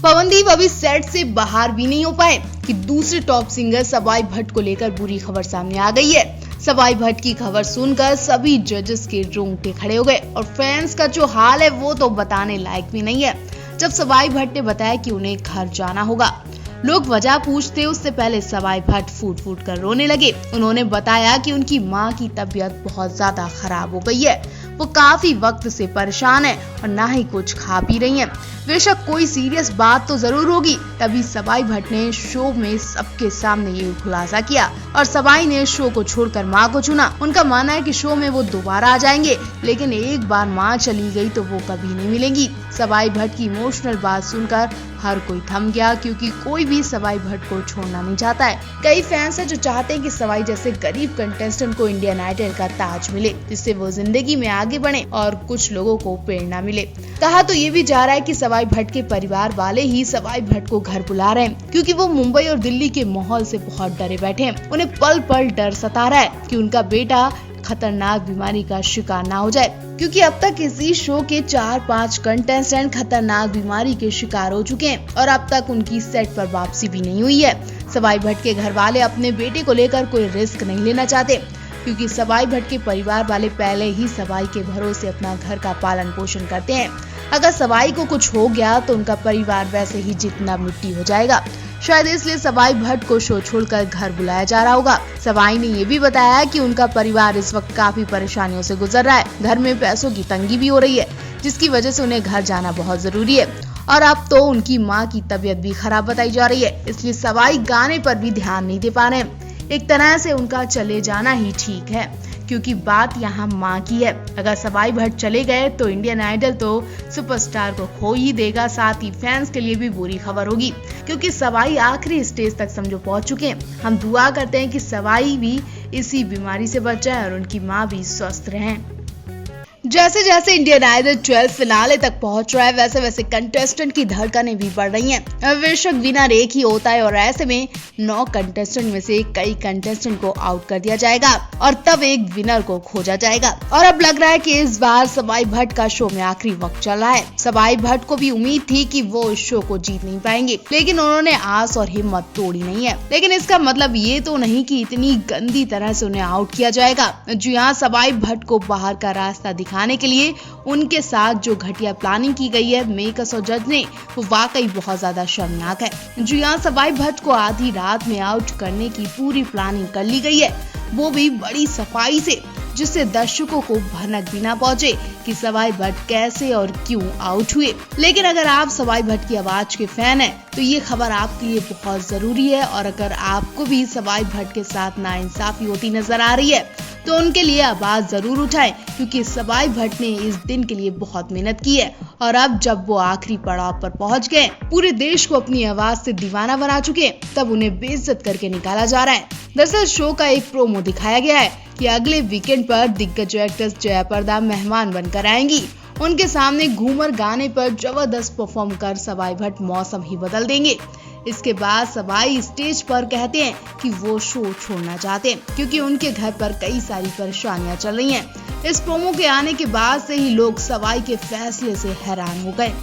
पवनदीप अभी सेट से बाहर भी नहीं हो पाए कि दूसरे टॉप सिंगर सवाई भट्ट को लेकर बुरी खबर सामने आ गई है। सवाई भट्ट की खबर सुनकर सभी जजेस के रोंगटे खड़े हो गए और फैंस का जो हाल है वो तो बताने लायक भी नहीं है। जब सवाई भट्ट ने बताया कि उन्हें घर जाना होगा, लोग वजह पूछते उससे पहले सवाई भट्ट फूट फूट कर रोने लगे। उन्होंने बताया कि उनकी मां की तबीयत बहुत ज्यादा खराब हो गई है, वो काफी वक्त से परेशान है और ना ही कुछ खा पी रही हैं। बेशक कोई सीरियस बात तो जरूर होगी, तभी सवाई भट्ट ने शो में सबके सामने ये खुलासा किया और सवाई ने शो को छोड़कर मां को चुना। उनका मानना है कि शो में वो दोबारा आ जाएंगे, लेकिन एक बार मां चली गई तो वो कभी नहीं मिलेंगी। सवाई भट्ट की इमोशनल बात सुनकर हर कोई थम गया, क्योंकि कोई भी सवाई भट्ट को छोड़ना नहीं चाहता है। कई फैंस हैं जो चाहते हैं कि सवाई जैसे गरीब कंटेस्टेंट को इंडियन आइडल का ताज मिले, जिससे वो जिंदगी में आगे बढ़े और कुछ लोगों को प्रेरणा मिले। कहा तो ये भी जा रहा है कि सवाई भट्ट के परिवार वाले ही सवाई भट्ट को घर बुला रहे हैं, क्योंकि वो मुंबई और दिल्ली के माहौल से बहुत डरे बैठे हैं। उन्हें पल पल डर सता रहा है कि उनका बेटा खतरनाक बीमारी का शिकार ना हो जाए, क्योंकि अब तक इसी शो के 4-5 कंटेस्टेंट खतरनाक बीमारी के शिकार हो चुके हैं और अब तक उनकी सेट पर वापसी भी नहीं हुई है। सवाई भट्ट के घर वाले अपने बेटे को लेकर कोई रिस्क नहीं लेना चाहते, क्योंकि सवाई भट्ट के परिवार वाले पहले ही सवाई के भरोसे अपना घर का पालन पोषण करते हैं। अगर सवाई को कुछ हो गया तो उनका परिवार वैसे ही जितना मिट्टी हो जाएगा। शायद इसलिए सवाई भट्ट को शो छोड़कर घर बुलाया जा रहा होगा। सवाई ने ये भी बताया कि उनका परिवार इस वक्त काफी परेशानियों से गुजर रहा है। घर में पैसों की तंगी भी हो रही है, जिसकी वजह से उन्हें घर जाना बहुत जरूरी है और अब तो उनकी मां की तबीयत भी खराब बताई जा रही है, इसलिए सवाई गाने पर भी ध्यान नहीं दे पा रहे हैं। एक तरह से उनका चले जाना ही ठीक है, क्योंकि बात यहाँ माँ की है। अगर सवाई भट्ट चले गए तो इंडियन आइडल तो सुपरस्टार को खो ही देगा, साथ ही फैंस के लिए भी बुरी खबर होगी, क्योंकि सवाई आखिरी स्टेज तक समझो पहुंच चुके हैं। हम दुआ करते हैं कि सवाई भी इसी बीमारी से बच जाए और उनकी माँ भी स्वस्थ रहें। जैसे जैसे इंडियन आइडल 12 फिनाले तक पहुंच रहा है, वैसे वैसे कंटेस्टेंट की धड़कनें भी बढ़ रही हैं। बेशक विनर एक ही होता है और ऐसे में 9 कंटेस्टेंट में से कई कंटेस्टेंट को आउट कर दिया जाएगा और तब एक विनर को खोजा जाएगा। और अब लग रहा है कि इस बार सवाई भट्ट का शो में आखिरी वक्त चल रहा है। सवाई भट्ट को भी उम्मीद थी कि वो इस शो को जीत नहीं पाएंगे, लेकिन उन्होंने आस और हिम्मत तोड़ी नहीं है। लेकिन इसका मतलब ये तो नहीं कि इतनी गंदी तरह से उन्हें आउट किया जाएगा। जी हाँ, सवाई भट्ट को बाहर का रास्ता दिखाने के लिए उनके साथ जो घटिया प्लानिंग की गई है मेकर्स और जज ने, वो वाकई बहुत ज्यादा शर्मनाक है। जी हाँ, सवाई भट्ट को आधी रात में आउट करने की पूरी प्लानिंग कर ली गई है, वो भी बड़ी सफाई से, जिससे दर्शकों को भनक भी ना पहुंचे कि सवाई भट्ट कैसे और क्यों आउट हुए। लेकिन अगर आप सवाई भट्ट की आवाज के फैन हैं, तो ये खबर आपके लिए बहुत जरूरी है। और अगर आपको भी सवाई भट्ट के साथ नाइंसाफी होती नजर आ रही है, तो उनके लिए आवाज जरूर उठाएं, क्योंकि सवाई भट्ट ने इस दिन के लिए बहुत मेहनत की है और अब जब वो आखिरी पड़ाव पर पहुंच गए, पूरे देश को अपनी आवाज से दीवाना बना चुके, तब उन्हें बेइज्जत करके निकाला जा रहा है। दरअसल शो का एक प्रोमो दिखाया गया है कि अगले वीकेंड पर दिग्गज एक्ट्रेस जया प्रदा मेहमान बनकर आएंगी। उनके सामने घूमर गाने पर जबरदस्त परफॉर्म कर सवाई भट्ट मौसम ही बदल देंगे। इसके बाद सवाई स्टेज पर कहते हैं कि वो शो छोड़ना चाहते हैं, क्योंकि उनके घर पर कई सारी परेशानियां चल रही हैं। इस प्रोमो के आने के बाद से ही लोग सवाई के फैसले से हैरान हो गए।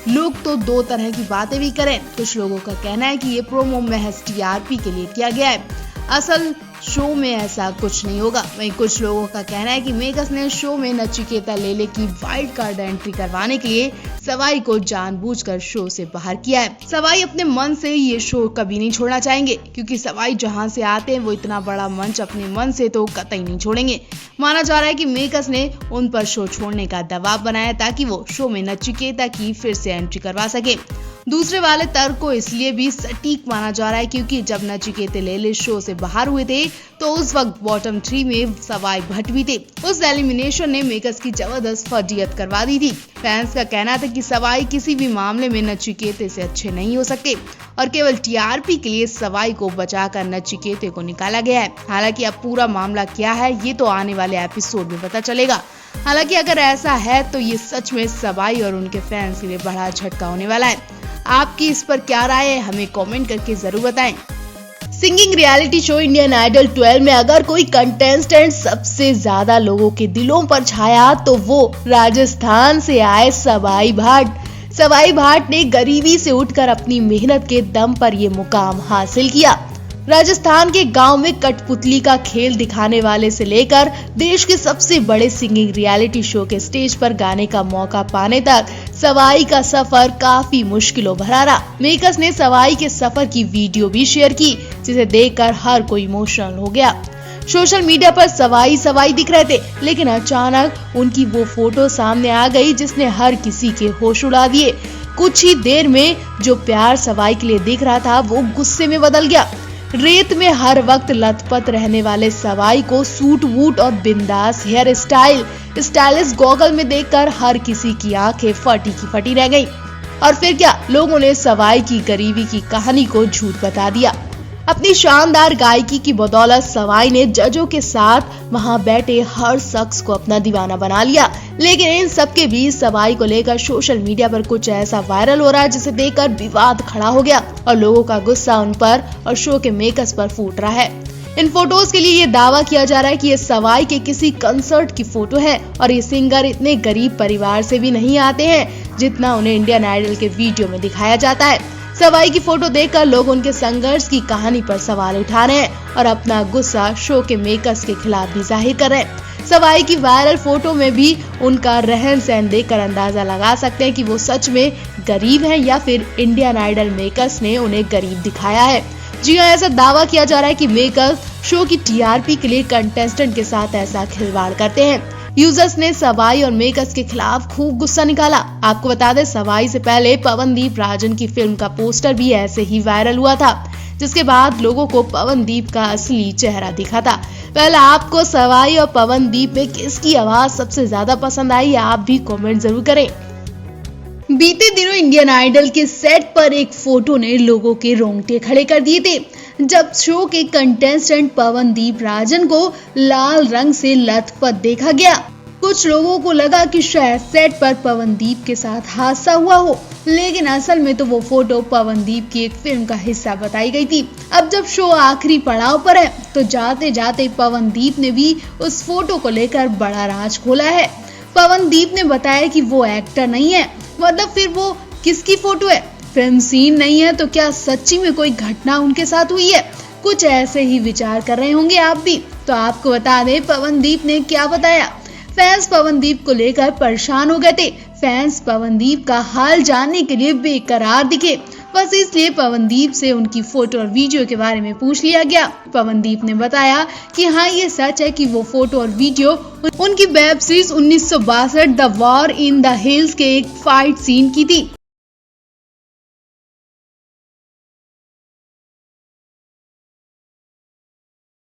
लोग तो 2 तरह की बातें भी करें। कुछ लोगों का कहना है कि ये प्रोमो महज टीआरपी के लिए किया गया है, असल शो में ऐसा कुछ नहीं होगा। वहीं कुछ लोगों का कहना है कि मेकर्स ने शो में नचिकेता लेले की वाइल्ड कार्ड एंट्री करवाने के लिए सवाई को जानबूझकर शो से बाहर किया है। सवाई अपने मन से ये शो कभी नहीं छोड़ना चाहेंगे, क्योंकि सवाई जहां से आते हैं वो इतना बड़ा मंच अपने मन से तो कतई नहीं छोड़ेंगे। माना जा रहा है कि मेकर्स ने उन पर शो छोड़ने का दबाव बनाया ताकि वो शो में नचिकेता की फिर से एंट्री करवा सके। दूसरे वाले तर्क को इसलिए भी सटीक माना जा रहा है क्योंकि जब नचिकेता लेले शो से बाहर हुए थे तो उस वक्त बॉटम 3 में सवाई भट्ट भी थे। उस एलिमिनेशन ने मेकर्स की जबरदस्त फर्जियत करवा दी थी। फैंस का कहना था कि सवाई किसी भी मामले में नचिकेता से अच्छे नहीं हो सकते और केवल टीआरपी के लिए सवाई को बचाकर नचिकेता को निकाला गया है। हालांकि अब पूरा मामला क्या है ये तो आने वाले एपिसोड में पता चलेगा। हालांकि अगर ऐसा है तो ये सच में सवाई और उनके फैंस के लिए बड़ा झटका होने वाला है। आपकी इस पर क्या राय है, हमें कमेंट करके जरूर बताएं। Singing reality show Indian Idol 12 में अगर कोई कंटेस्टेंट सबसे ज्यादा लोगों के दिलों पर छाया तो वो राजस्थान से आए सवाई भट्ट। सवाई भाट ने गरीबी से उठकर अपनी मेहनत के दम पर ये मुकाम हासिल किया। राजस्थान के गांव में कठपुतली का खेल दिखाने वाले से लेकर देश के सबसे बड़े सिंगिंग रियलिटी शो के स्टेज पर गाने का मौका पाने तक सवाई का सफर काफी मुश्किलों भरा रहा। मेकर्स ने सवाई के सफर की वीडियो भी शेयर की, जिसे देखकर हर कोई इमोशनल हो गया। सोशल मीडिया पर सवाई दिख रहे थे, लेकिन अचानक उनकी वो फोटो सामने आ गई जिसने हर किसी के होश उड़ा दिए। कुछ ही देर में जो प्यार सवाई के लिए दिख रहा था वो गुस्से में बदल गया। रेत में हर वक्त लथपथ रहने वाले सवाई को सूट वूट और बिंदास हेयर स्टाइल, स्टाइलिश गॉगल में देखकर हर किसी की आंखें फटी की फटी रह गईं। और फिर क्या, लोगों ने सवाई की गरीबी की कहानी को झूठ बता दिया। अपनी शानदार गायकी की बदौलत सवाई ने जजों के साथ वहां बैठे हर शख्स को अपना दीवाना बना लिया। लेकिन इन सब के बीच सवाई को लेकर सोशल मीडिया पर कुछ ऐसा वायरल हो रहा है जिसे देखकर विवाद खड़ा हो गया और लोगों का गुस्सा उन पर और शो के मेकर्स पर फूट रहा है। इन फोटोज के लिए ये दावा किया जा रहा है कि ये सवाई के किसी कंसर्ट की फोटो है और ये सिंगर इतने गरीब परिवार से भी नहीं आते हैं जितना उन्हें इंडियन आइडल के वीडियो में दिखाया जाता है। सवाई की फोटो देखकर लोग उनके संघर्ष की कहानी पर सवाल उठा रहे हैं और अपना गुस्सा शो के मेकर्स के खिलाफ भी जाहिर कर रहे हैं। सवाई की वायरल फोटो में भी उनका रहन सहन देखकर अंदाजा लगा सकते हैं कि वो सच में गरीब हैं या फिर इंडियन आइडल मेकर्स ने उन्हें गरीब दिखाया है। जी हाँ, ऐसा दावा किया जा रहा है कि मेकर्स शो की टीआरपी के लिए कंटेस्टेंट के साथ ऐसा खिलवाड़ करते हैं। यूजर्स ने सवाई और मेकर्स के खिलाफ खूब गुस्सा निकाला। आपको बता दें, सवाई से पहले पवनदीप राजन की फिल्म का पोस्टर भी ऐसे ही वायरल हुआ था, जिसके बाद लोगों को पवनदीप का असली चेहरा दिखा था। पहले आपको सवाई और पवनदीप में किसकी आवाज सबसे ज्यादा पसंद आई, आप भी कमेंट जरूर करें। बीते दिनों इंडियन आइडल के सेट पर एक फोटो ने लोगों के रोंगटे खड़े कर दिए थे, जब शो के कंटेस्टेंट पवनदीप राजन को लाल रंग से लथपथ देखा गया। कुछ लोगों को लगा कि शायद सेट पर पवनदीप के साथ हादसा हुआ हो, लेकिन असल में तो वो फोटो पवनदीप की एक फिल्म का हिस्सा बताई गई थी। अब जब शो आखिरी पड़ाव पर है तो जाते जाते पवनदीप ने भी उस फोटो को लेकर बड़ा राज खोला है। पवनदीप ने बताया कि वो एक्टर नहीं है, मतलब फिर वो किसकी फोटो है? फिल्म सीन नहीं है तो क्या सच्ची में कोई घटना उनके साथ हुई है? कुछ ऐसे ही विचार कर रहे होंगे आप भी। तो आपको बता दें पवनदीप ने क्या बताया। फैंस पवनदीप को लेकर परेशान हो गए थे। फैंस पवनदीप का हाल जानने के लिए बेकरार दिखे, बस इसलिए पवनदीप से उनकी फोटो और वीडियो के बारे में पूछ लिया गया। पवनदीप ने बताया कि हाँ, ये सच है कि वो फोटो और वीडियो उनकी web series 1962 the war in the hills के एक फाइट सीन की थी।